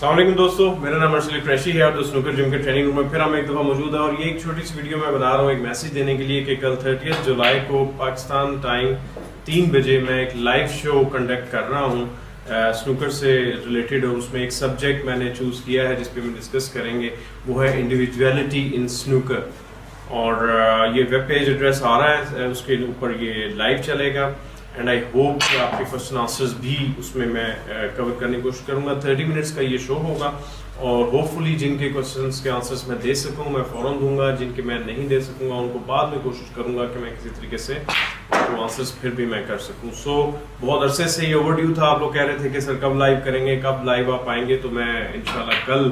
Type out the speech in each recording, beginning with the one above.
अस्सलाम वालेकुम दोस्तों, मेरा नाम अर्शद क्रैशी है और द स्नूकर जिम के ट्रेनिंग रूम में फिर हम एक दफ़ा मौजूद है। और ये एक छोटी सी वीडियो मैं बना रहा हूँ एक मैसेज देने के लिए कि कल 30 जुलाई को पाकिस्तान टाइम 3 बजे मैं एक लाइव शो कंडक्ट कर रहा हूँ स्नूकर से रिलेटेड, और उसमें एक सब्जेक्ट मैंने चूज़ किया है जिस पे हम डिस्कस करेंगे, वो है इंडिविजुअलिटी इन स्नूकर। और ये वेब पेज एड्रेस आ रहा है, उसके ऊपर ये लाइव चलेगा एंड आई होप कि आपके क्वेश्चन आंसर्स भी उसमें मैं कवर करने की कोशिश करूँगा। 30 मिनट्स का ये शो होगा और होपफुली जिनके क्वेश्चंस के आंसर्स मैं दे सकूँ मैं फ़ौरन दूंगा, जिनके मैं नहीं दे सकूँगा उनको बाद में कोशिश करूँगा कि मैं किसी तरीके से वो आंसर्स फिर भी मैं कर सकूँ। सो बहुत अरसे से ये ओवरड्यू था, आप लोग कह रहे थे कि सर कब लाइव करेंगे, कब लाइव आप आएंगे, तो मैं इंशाल्लाह कल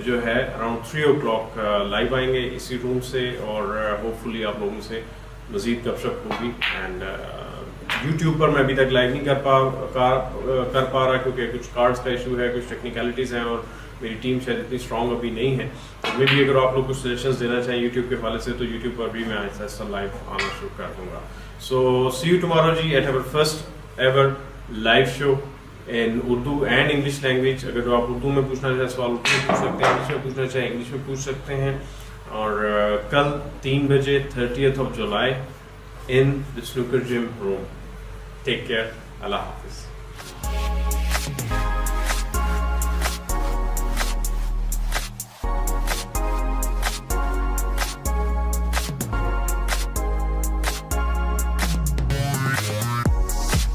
जो है अराउंड 3 o'clock लाइव आएंगे इसी रूम से और होपफुली आप लोगों से मज़ीद गपशप होगी। एंड यूट्यूब पर मैं अभी तक लाइव नहीं कर पा रहा क्योंकि कुछ कार्ड्स का इशू है, कुछ टेक्निकलिटीज़ हैं और मेरी टीम शायद इतनी स्ट्रॉन्ग अभी नहीं है। तो मे भी अगर आप लोग कुछ सजेशंस देना चाहें यूट्यूब के हवाले से तो यूट्यूब पर भी मैं ऐसा लाइव आना शुरू कर दूँगा। सो सी यू टुमारो जी at our first ever live show in Urdu and English language. अगर आप उर्दू में पूछना चाहें सवाल उर्दू में पूछ सकते हैं, इंग्लिश में पूछना चाहें इंग्लिश में पूछ सकते हैं। और कल 3 बजे 30th of July in the snooker gym room. Take care. Allah Hafiz.